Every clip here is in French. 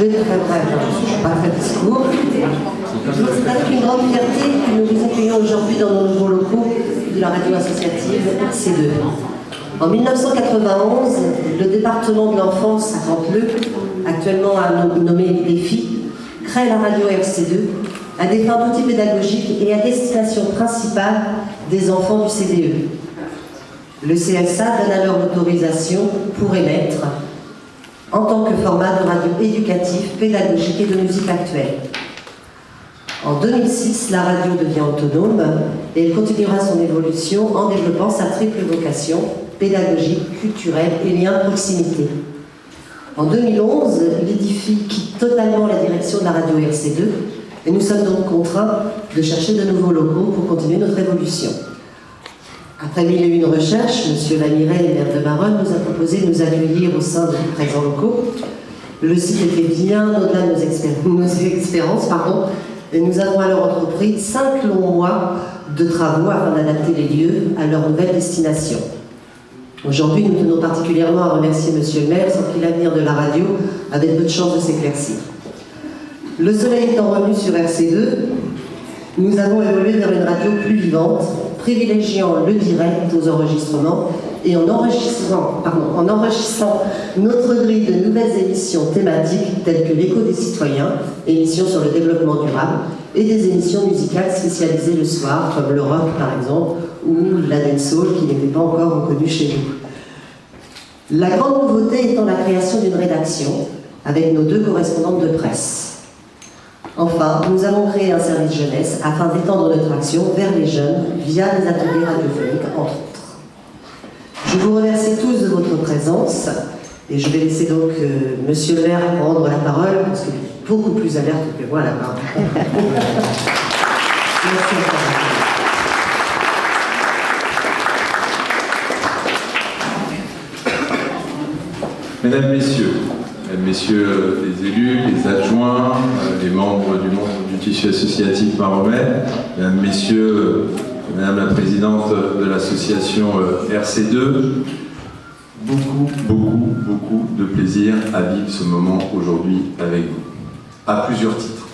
Je vais être très bref, je ne suis pas très discours. C'est avec une grande fierté que nous vous accueillons aujourd'hui dans nos nouveaux locaux de la radio associative RC2. En 1991, le département de l'enfance à Canteleu, actuellement nommé Défi, crée la radio RC2 à des fins d'outils pédagogiques et à destination principale des enfants du CDE. Le CSA donne alors l'autorisation pour émettre en tant que format de radio éducatif, pédagogique et de musique actuelle. En 2006, la radio devient autonome et elle continuera son évolution en développant sa triple vocation pédagogique, culturelle et lien de proximité. En 2011, l'IDIFI quitte totalement la direction de la radio RC2 et nous sommes donc contraints de chercher de nouveaux locaux pour continuer notre évolution. Après 1001 recherches, M. Lamiret, maire de Maronne, nous a proposé de nous accueillir au sein de présents locaux. Le site était bien au-delà de nos expériences, et nous avons alors entrepris 5 longs mois de travaux afin d'adapter les lieux à leur nouvelle destination. Aujourd'hui, nous tenons particulièrement à remercier M. le maire, sans qui l'avenir de la radio avait peu de chances de s'éclaircir. Le soleil étant revenu sur RC2, nous avons évolué vers une radio plus vivante, privilégiant le direct aux enregistrements et en enrichissant notre grille de nouvelles émissions thématiques telles que l'écho des citoyens, émissions sur le développement durable, et des émissions musicales spécialisées le soir, comme le rock par exemple, ou la dancehall qui n'était pas encore reconnue chez nous. La grande nouveauté étant la création d'une rédaction avec nos 2 correspondantes de presse. Enfin, nous avons créé un service jeunesse afin d'étendre notre action vers les jeunes via des ateliers radiophoniques, entre autres. Je vous remercie tous de votre présence et je vais laisser donc Monsieur le maire prendre la parole parce qu'il est beaucoup plus alerte que moi là-bas. Merci. Mesdames, Messieurs les élus, les adjoints, les membres du tissu associatif maromais, Mesdames, Messieurs, Madame la Présidente de l'association RC2, beaucoup de plaisir à vivre ce moment aujourd'hui avec vous, à plusieurs titres.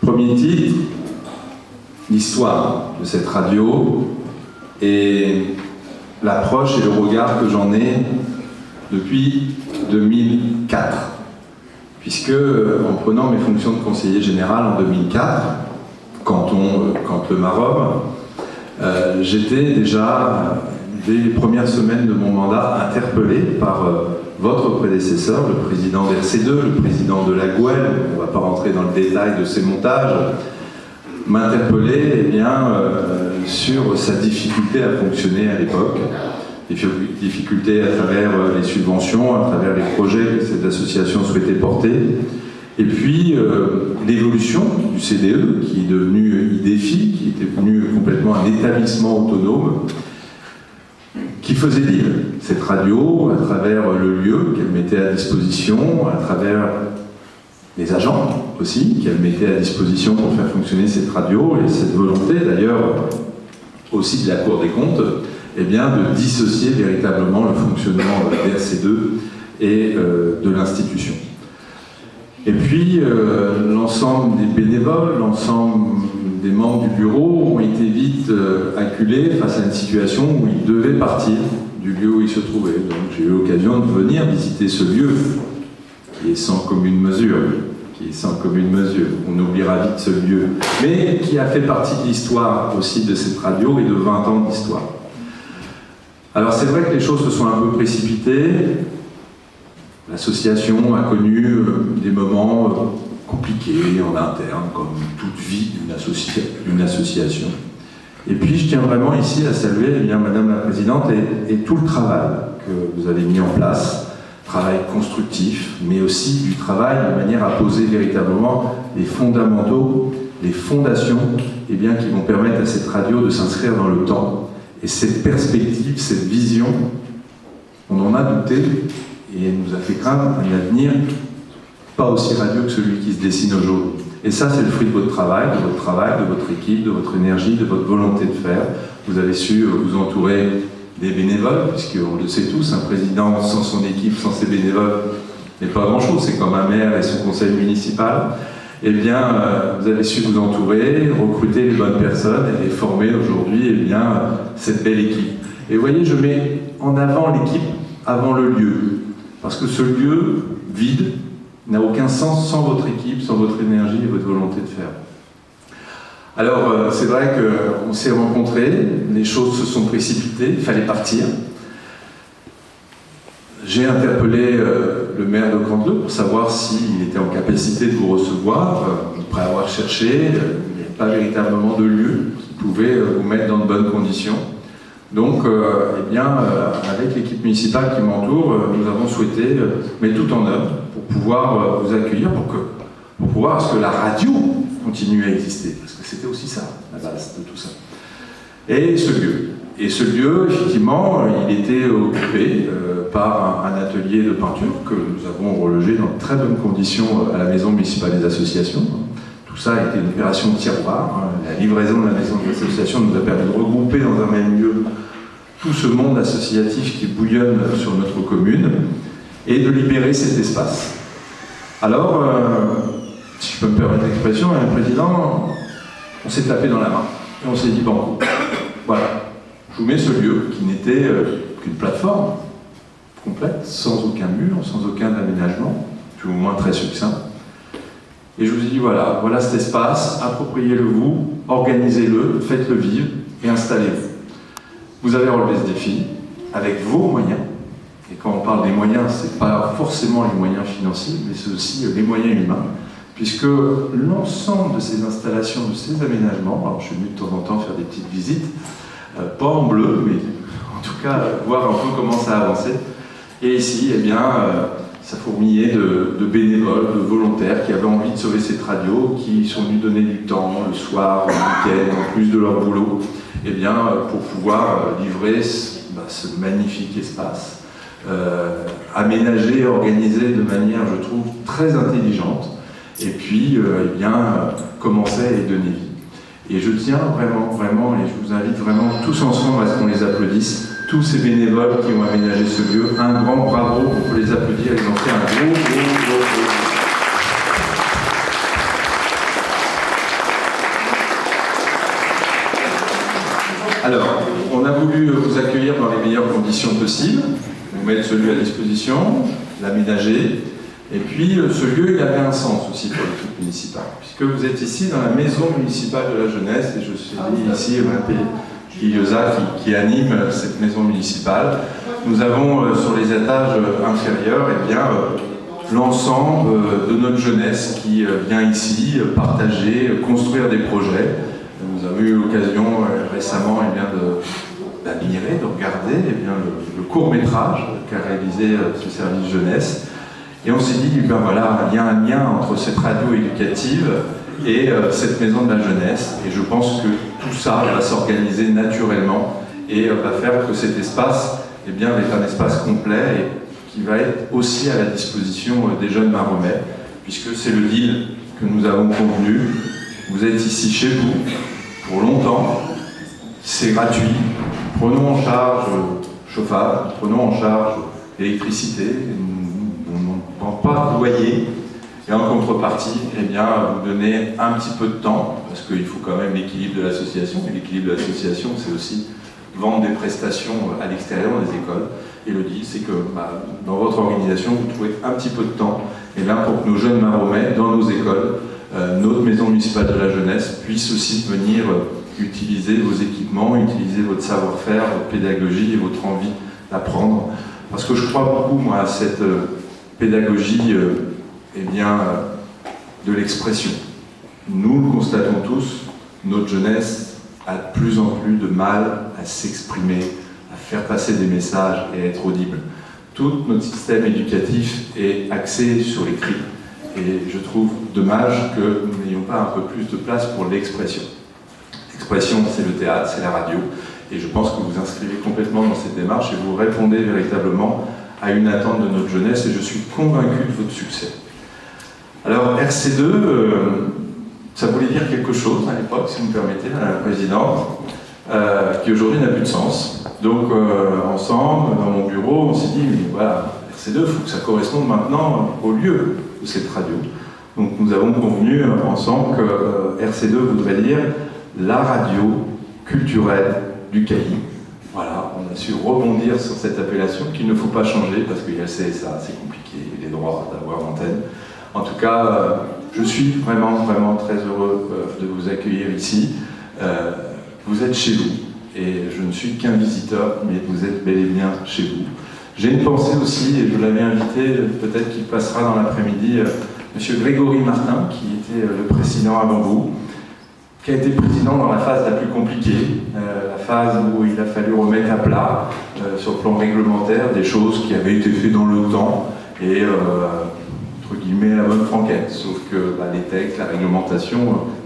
Premier titre, l'histoire de cette radio et l'approche et le regard que j'en ai depuis 2004, puisque en prenant mes fonctions de conseiller général en 2004, canton le Maromme, j'étais déjà, dès les premières semaines de mon mandat, interpellé par votre prédécesseur, le président d'RC2, le président de la Gouelle, on ne va pas rentrer dans le détail de ces montages, m'interpellait sur sa difficulté à fonctionner à l'époque. Difficultés à travers les subventions, à travers les projets que cette association souhaitait porter. Et puis, l'évolution du CDE, qui est devenu IDEFI, qui était devenu complètement un établissement autonome, qui faisait vivre cette radio à travers le lieu qu'elle mettait à disposition, à travers les agents aussi, qu'elle mettait à disposition pour faire fonctionner cette radio, et cette volonté d'ailleurs aussi de la Cour des comptes, de dissocier véritablement le fonctionnement d'RC2 et de l'institution. Et puis, l'ensemble des bénévoles, l'ensemble des membres du bureau ont été vite acculés face à une situation où ils devaient partir du lieu où ils se trouvaient. Donc j'ai eu l'occasion de venir visiter ce lieu qui est sans commune mesure. On oubliera vite ce lieu, mais qui a fait partie de l'histoire aussi de cette radio et de 20 ans d'histoire. Alors c'est vrai que les choses se sont un peu précipitées. L'association a connu des moments compliqués en interne, comme toute vie d'une association. Et puis je tiens vraiment ici à saluer Madame la Présidente et tout le travail que vous avez mis en place, travail constructif, mais aussi du travail de manière à poser véritablement les fondamentaux, les fondations qui vont permettre à cette radio de s'inscrire dans le temps. Et cette perspective, cette vision, on en a douté et elle nous a fait craindre un avenir pas aussi radieux que celui qui se dessine aujourd'hui. Et ça, c'est le fruit de votre travail, de votre équipe, de votre énergie, de votre volonté de faire. Vous avez su vous entourer des bénévoles, puisqu'on le sait tous, un président sans son équipe, sans ses bénévoles, n'est pas grand-chose, c'est comme un maire et son conseil municipal. Eh bien, vous avez su vous entourer, recruter les bonnes personnes et former aujourd'hui eh bien, cette belle équipe. Et vous voyez, je mets en avant l'équipe avant le lieu, parce que ce lieu vide n'a aucun sens sans votre équipe, sans votre énergie et votre volonté de faire. Alors, c'est vrai qu'on s'est rencontrés, les choses se sont précipitées, il fallait partir. J'ai interpellé le maire de Canteleu pour savoir s'il était en capacité de vous recevoir. Après avoir cherché, il n'y avait pas véritablement de lieu qui pouvait vous mettre dans de bonnes conditions. Donc, eh bien, avec l'équipe municipale qui m'entoure, nous avons souhaité mettre tout en œuvre pour pouvoir vous accueillir, pour pouvoir à ce que la radio continue à exister, parce que c'était aussi ça, la base de tout ça. Et ce lieu, effectivement, il était occupé par un atelier de peinture que nous avons relogé dans de très bonnes conditions à la maison municipale des associations. Tout ça a été une opération de tiroir. La livraison de la maison des associations nous a permis de regrouper dans un même lieu tout ce monde associatif qui bouillonne sur notre commune et de libérer cet espace. Alors, si je peux me permettre l'expression, Madame la Présidente, on s'est tapé dans la main et on s'est dit bon, voilà, je vous mets ce lieu qui n'était qu'une plateforme complète, sans aucun mur, sans aucun aménagement, puis au moins très succinct. Et je vous ai dit voilà cet espace, appropriez-le vous, organisez-le, faites-le vivre et installez-vous. Vous avez relevé ce défi avec vos moyens. Et quand on parle des moyens, ce n'est pas forcément les moyens financiers, mais c'est aussi les moyens humains, puisque l'ensemble de ces installations, de ces aménagements, alors je suis venu de temps en temps faire des petites visites, pas en bleu, mais en tout cas voir un peu comment ça avançait. Et ici, eh bien, ça fourmillait de bénévoles, de volontaires qui avaient envie de sauver cette radio, qui sont venus donner du temps le soir, le week-end, en plus de leur boulot, eh bien, pour pouvoir livrer ce magnifique espace, aménagé, organisé de manière, je trouve, très intelligente, et puis, eh bien, commencer à y donner vie. Et je tiens vraiment, et je vous invite vraiment tous ensemble à ce qu'on les applaudisse, tous ces bénévoles qui ont aménagé ce lieu. Un grand bravo, on peut les applaudir, ils ont fait un gros. Alors, on a voulu vous accueillir dans les meilleures conditions possibles, vous mettre ce lieu à disposition, l'aménager, et puis ce lieu, il avait un sens aussi pour l'équipe municipale, puisque vous êtes ici dans la maison municipale de la jeunesse, et je suis ici qui anime cette maison municipale. Nous avons sur les étages inférieurs eh bien, l'ensemble de notre jeunesse qui vient ici partager, construire des projets. Nous avons eu l'occasion récemment eh bien, d'admirer, de regarder eh bien, le court-métrage qu'a réalisé ce service jeunesse. Et on s'est dit, ben voilà, il y a un lien entre cette radio éducative et cette maison de la jeunesse. Et je pense que tout ça va s'organiser naturellement et va faire que cet espace eh bien, est un espace complet et qui va être aussi à la disposition des jeunes Maromais, puisque c'est le deal que nous avons convenu. Vous êtes ici chez vous pour longtemps, c'est gratuit. Prenons en charge chauffage, prenons en charge l'électricité, on ne prend pas de loyer. Et en contrepartie, eh bien, vous donnez un petit peu de temps, parce qu'il faut quand même l'équilibre de l'association. Et l'équilibre de l'association, c'est aussi vendre des prestations à l'extérieur des écoles. Et le deal, c'est que dans votre organisation, vous trouvez un petit peu de temps et là, pour que nos jeunes Maromais, dans nos écoles, notre maison municipale de la jeunesse, puissent aussi venir utiliser vos équipements, utiliser votre savoir-faire, votre pédagogie et votre envie d'apprendre. Parce que je crois beaucoup, moi, à cette pédagogie eh bien, de l'expression. Nous le constatons tous, notre jeunesse a de plus en plus de mal à s'exprimer, à faire passer des messages et à être audible. Tout notre système éducatif est axé sur l'écrit. Et je trouve dommage que nous n'ayons pas un peu plus de place pour l'expression. L'expression, c'est le théâtre, c'est la radio. Et je pense que vous inscrivez complètement dans cette démarche et vous répondez véritablement à une attente de notre jeunesse et je suis convaincu de votre succès. Alors, RC2, ça voulait dire quelque chose à l'époque, si vous me permettez, Madame la Présidente, qui aujourd'hui n'a plus de sens. Donc, ensemble, dans mon bureau, on s'est dit, mais voilà, RC2, il faut que ça corresponde maintenant au lieu de cette radio. Donc nous avons convenu ensemble que RC2 voudrait dire la radio culturelle du Cailly. Voilà, on a su rebondir sur cette appellation qu'il ne faut pas changer parce qu'il y a le CSA, c'est compliqué, les droits d'avoir l'antenne. En tout cas, je suis vraiment très heureux de vous accueillir ici. Vous êtes chez vous et je ne suis qu'un visiteur, mais vous êtes bel et bien chez vous. J'ai une pensée aussi, et je l'avais invité, peut-être qu'il passera dans l'après-midi, M. Grégory Martin, qui était le président avant vous, qui a été président dans la phase la plus compliquée, la phase où il a fallu remettre à plat, sur le plan réglementaire, des choses qui avaient été faites dans le temps, et entre guillemets la bonne franquette, sauf que les textes, la réglementation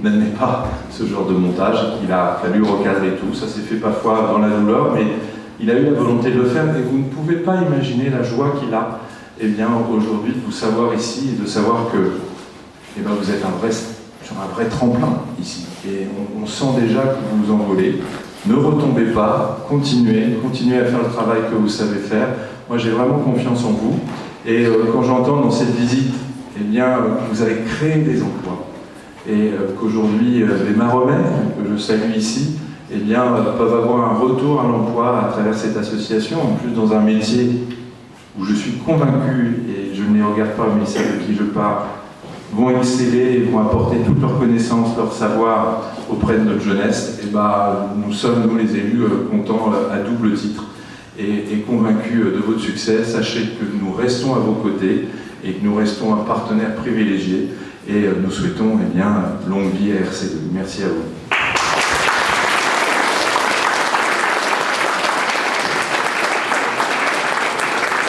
n'admet pas ce genre de montage, il a fallu recadrer tout, ça s'est fait parfois dans la douleur, mais il a eu la volonté de le faire, et vous ne pouvez pas imaginer la joie qu'il a aujourd'hui de vous savoir ici, et de savoir que vous êtes sur un vrai tremplin ici, et on sent déjà que vous vous envolez. Ne retombez pas, continuez à faire le travail que vous savez faire. Moi j'ai vraiment confiance en vous, et quand j'entends dans cette visite que vous avez créé des emplois, et qu'aujourd'hui les Maromais, que je salue ici, peuvent avoir un retour à l'emploi à travers cette association, en plus dans un métier où je suis convaincu, et je ne les regarde pas, mais celles de qui je parle, vont exceller et vont apporter toutes leurs connaissances, leur savoir auprès de notre jeunesse, nous sommes, nous les élus, contents à double titre et convaincus de votre succès. Sachez que nous restons à vos côtés et que nous restons un partenaire privilégié, et nous souhaitons longue vie à RC2. Merci à vous.